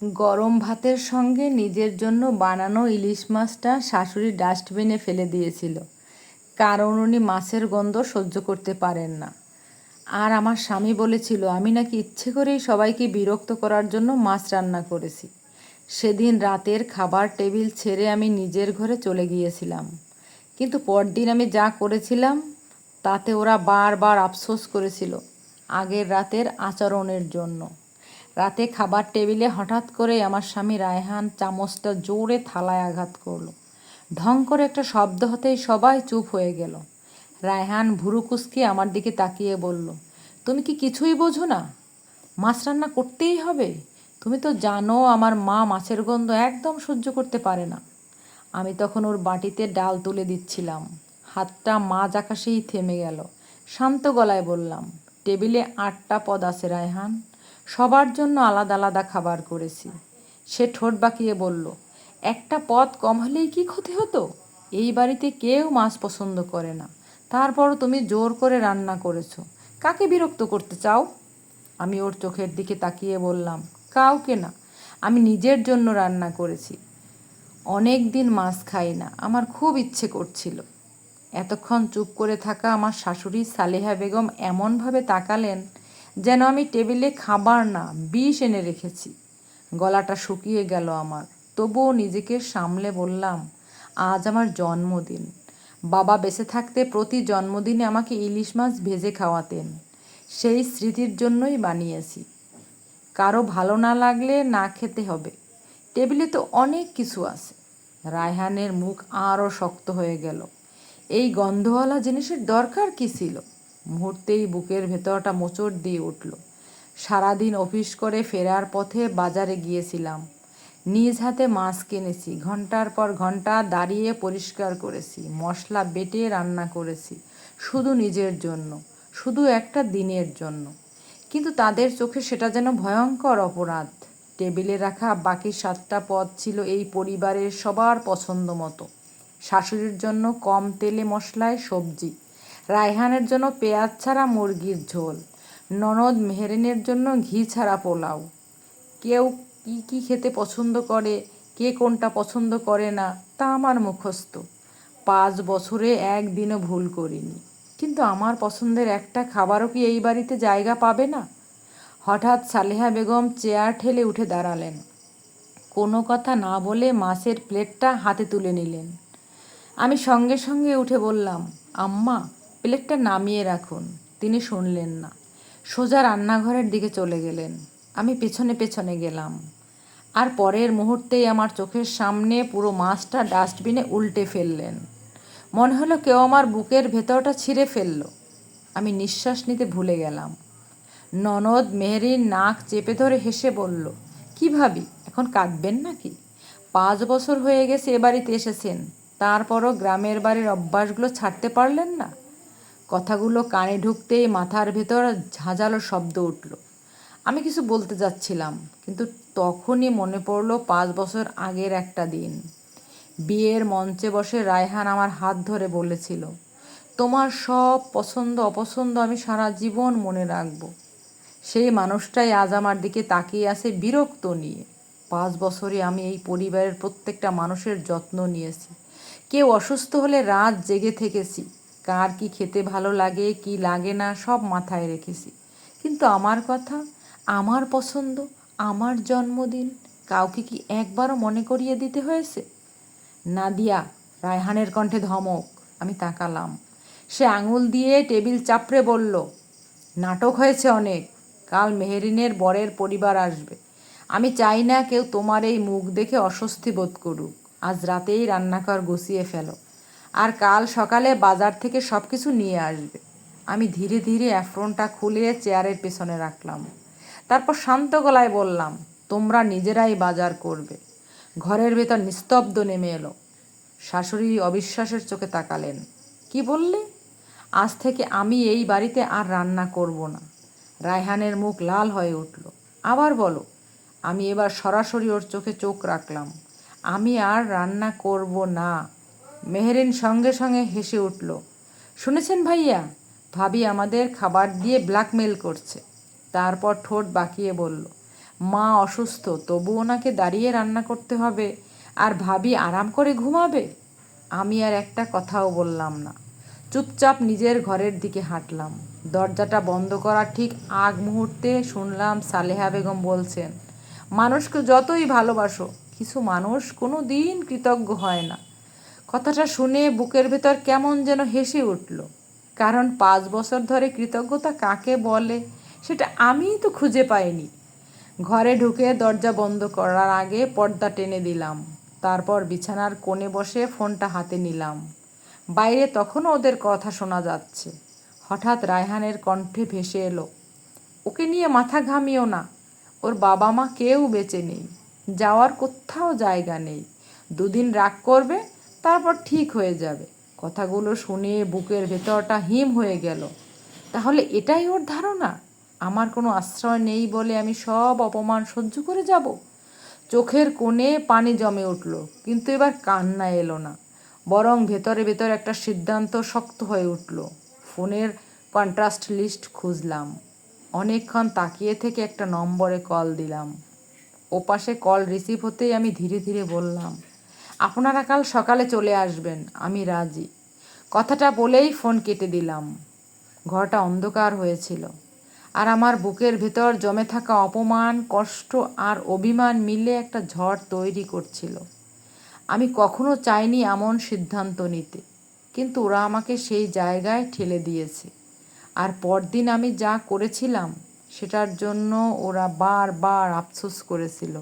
গরম ভাতের সঙ্গে নিজের জন্য বানানো ইলিশ মাছটা শাশুড়ি ডাস্টবিনে ফেলে দিয়েছিল, কারণ উনি মাছের গন্ধ সহ্য করতে পারেন না। আর আমার স্বামী বলেছিল আমি নাকি ইচ্ছে করেই সবাইকে বিরক্ত করার জন্য মাছ রান্না করেছি। সেদিন রাতের খাবার টেবিল ছেড়ে আমি নিজের ঘরে চলে গিয়েছিলাম, কিন্তু পরদিন আমি যা করেছিলাম তাতে ওরা বারবার আফসোস করেছিল আগের রাতের আচরণের জন্য। রাতে খাবার টেবিলে হঠাৎ করে আমার স্বামী রায়হান চামচটা জোরে থালায় আঘাত করলো। ঢং করে একটা শব্দ হতেই সবাই চুপ হয়ে গেল। রায়হান ভুরু কুঁচকে আমার দিকে তাকিয়ে বলল, তুমি কি কিছুই বোঝো না? মাছ রান্না করতেই হবে। তুমি তো জানো আমার মা মাছের গন্ধ একদম সহ্য করতে পারে না। আমি তখন ওর বাটিতে ডাল তুলে দিচ্ছিলাম। হাতটা মাঝ আকাশেই থেমে গেল। শান্ত গলায় বললাম, টেবিলে 8টা পদ আছে রায়হান, সবার জন্য আলাদা আলাদা খাবার করেছি। সে ঠোঁট বাঁকিয়ে বলল, একটা পদ কম হলেই কি ক্ষতি হতো? এই বাড়িতে কেউ মাছ পছন্দ করে না, তারপরও তুমি জোর করে রান্না করেছো। কাকে বিরক্ত করতে চাও? আমি ওর চোখের দিকে তাকিয়ে বললাম, কাউকে না, আমি নিজের জন্য রান্না করেছি। অনেক দিন মাছ খাই না, আমার খুব ইচ্ছে করছিল। এতক্ষণ চুপ করে থাকা আমার শাশুড়ি সালেহা বেগম এমনভাবে তাকালেন যেন আমি টেবিলে খাবার না বিষ এনে রেখেছি। গলাটা শুকিয়ে গেল আমার, তবুও নিজেকে সামলে বললাম, আজ আমার জন্মদিন। বাবা বেঁচে থাকতে প্রতি জন্মদিনে আমাকে ইলিশ মাছ ভেজে খাওয়াতেন। সেই স্মৃতির জন্যই বানিয়েছি। কারো ভালো না লাগলে না খেতে হবে, টেবিলে তো অনেক কিছু আছে। রায়হানের মুখ আরও শক্ত হয়ে গেল। এই গন্ধওয়ালা জিনিসের দরকার কী ছিল? মুহূর্তেই বুকের ভেতরটা মোচড় দিয়ে উঠল। সারাদিন অফিস করে ফেরার পথে বাজারে গিয়েছিলাম, নিজ হাতে মাছ কিনেছি, ঘন্টার পর ঘন্টা দাঁড়িয়ে পরিষ্কার করেছি, মশলা বেটে রান্না করেছি, শুধু নিজের জন্য, শুধু একটা দিনের জন্য। কিন্তু তাদের চোখে সেটা যেন ভয়ঙ্কর অপরাধ। টেবিলে রাখা বাকি 7টা পদ ছিল এই পরিবারের সবার পছন্দ মতো। শাশুড়ির জন্য কম তেলে মশলায় সবজি, রায়হানের জন্য পেঁয়াজ ছাড়া মুরগির ঝোল, ননদ মেহেরিনের জন্য ঘি ছাড়া পোলাও। কেউ কী কী খেতে পছন্দ করে, কে কোনটা পছন্দ করে না, তা আমার মুখস্থ। 5 বছরে একদিনও ভুল করিনি। কিন্তু আমার পছন্দের একটা খাবারও কি এই বাড়িতে জায়গা পাবে না? হঠাৎ সালেহা বেগম চেয়ার ঠেলে উঠে দাঁড়ালেন। কোনো কথা না বলে মাছের প্লেটটা হাতে তুলে নিলেন। আমি সঙ্গে সঙ্গে উঠে বললাম, আম্মা, প্লেটটা নামিয়ে রাখুন। তিনি শুনলেন না, সোজা রান্নাঘরের দিকে চলে গেলেন। আমি পেছনে পেছনে গেলাম। আর পরের মুহূর্তেই আমার চোখের সামনে পুরো মাছটা ডাস্টবিনে উল্টে ফেললেন। মনে হলো কেউ আমার বুকের ভেতরটা ছিঁড়ে ফেলল। আমি নিঃশ্বাস নিতে ভুলে গেলাম। ননদ মেহেরির নাক চেপে ধরে হেসে বলল, কী ভাবি, এখন কাঁদবেন নাকি? 5 বছর হয়ে গেছে এ বাড়িতে এসেছেন, তারপরও গ্রামের বাড়ির অভ্যাসগুলো ছাড়তে পারলেন না? কথাগুলো কানে ঢুকতেই মাথার ভেতর ঝাঁঝালো শব্দ উঠল। আমি কিছু বলতে যাচ্ছিলাম, কিন্তু তখনই মনে পড়ল 5 বছর আগের একটা দিন। বিয়ের মঞ্চে বসে রায়হান আমার হাত ধরে বলেছিল, তোমার সব পছন্দ অপছন্দ আমি সারা জীবন মনে রাখব। সেই মানুষটাই আজ আমার দিকে তাকিয়ে আছে বিরক্ত নিয়ে। 5 বছরে আমি এই পরিবারের প্রত্যেকটা মানুষের যত্ন নিয়েছি। কেউ অসুস্থ হলে রাত জেগে থেকেছি, কার কি খেতে ভালো লাগে কি লাগে না সব মাথায় রেখেছি। কিন্তু আমার কথা, আমার পছন্দ, আমার জন্মদিন কাউকে কি একবারও মনে করিয়ে দিতে হয়েছে? নাদিয়া, রায়হানের কণ্ঠে ধমক। আমি তাকালাম। সে আঙুল দিয়ে টেবিল চাপড়ে বলল, নাটক হয়েছে অনেক। কাল মেহেরিনের বরের পরিবার আসবে। আমি চাই না কেউ তোমার এই মুখ দেখে অস্বস্তি বোধ করুক। আজ রাতেই রান্নাঘর গুছিয়ে ফেলো, আর কাল সকালে বাজার থেকে সব কিছু নিয়ে আসবে। আমি ধীরে ধীরে অ্যাপ্রনটা খুলে চেয়ারের পেছনে রাখলাম। তারপর শান্ত গলায় বললাম, তোমরা নিজেরাই বাজার করবে। ঘরের ভেতর নিস্তব্ধ নেমে এলো। শাশুড়ি অবিশ্বাসের চোখে তাকালেন। কি বললে? আজ থেকে আমি এই বাড়িতে আর রান্না করব না। রায়হানের মুখ লাল হয়ে উঠল। আবার বলো। আমি এবার সরাসরি ওর চোখে চোখ রাখলাম। আমি আর রান্না করব না। মেহেরিন সঙ্গে সঙ্গে হেসে উঠল। শুনেছেন ভাইয়া, ভাবি আমাদের খাবার দিয়ে ব্ল্যাকমেল করছে। তারপর ঠোঁট বাঁকিয়ে বলল, মা অসুস্থ, তবু ওনাকে দাঁড়িয়ে রান্না করতে হবে, আর ভাবি আরাম করে ঘুমাবে। আমি আর একটা কথাও বললাম না, চুপচাপ নিজের ঘরের দিকে হাঁটলাম। দরজাটা বন্ধ করার ঠিক আগ মুহূর্তে শুনলাম সালেহা বেগম বলছেন, মানুষকে যতই ভালোবাসো, কিছু মানুষ কোনো দিন কৃতজ্ঞ হয় না। কথাটা শুনে বুকের ভেতর কেমন যেন হেসে উঠল, কারণ 5 বছর ধরে কৃতজ্ঞতা কাকে বলে সেটা আমিই তো খুঁজে পাইনি। ঘরে ঢুকে দরজা বন্ধ করার আগে পর্দা টেনে দিলাম, তারপর বিছানার কোণে বসে ফোনটা হাতে নিলাম। বাইরে তখনও ওদের কথা শোনা যাচ্ছে। হঠাৎ রায়হানের কণ্ঠে ভেসে এলো, ওকে নিয়ে মাথা ঘামিও না, ওর বাবা মা কেউ বেঁচে নেই, যাওয়ার কোথাও জায়গা নেই, 2 দিন রাগ করবে, তারপর ঠিক হয়ে যাবে। কথাগুলো শুনে বুকের ভেতরটা হিম হয়ে গেল। তাহলে এটাই ওর ধারণা, আমার কোনো আশ্রয় নেই বলে আমি সব অপমান সহ্য করে যাব। চোখের কোণে পানি জমে উঠল, কিন্তু এবার কান্না এলো না, বরং ভেতরে ভেতরে একটা সিদ্ধান্ত শক্ত হয়ে উঠল। ফোনের কন্ট্রাস্ট লিস্ট খুঁজলাম, অনেকক্ষণ তাকিয়ে থেকে একটা নম্বরে কল দিলাম। ওপাশে কল রিসিভ হতেই আমি ধীরে ধীরে বললাম, আপনারা কাল সকালে চলে আসবেন, আমি রাজি। কথাটা বলেই ফোন কেটে দিলাম। ঘরটা অন্ধকার হয়েছিল, আর আমার বুকের ভেতর জমে থাকা অপমান, কষ্ট আর অভিমান মিলে একটা ঝড় তৈরি করছিল। আমি কখনো চাইনি এমন সিদ্ধান্ত নিতে, কিন্তু ওরা আমাকে সেই জায়গায় ঠেলে দিয়েছে। আর পরদিন আমি যা করেছিলাম সেটার জন্য ওরা বারবার আফসোস করেছিল।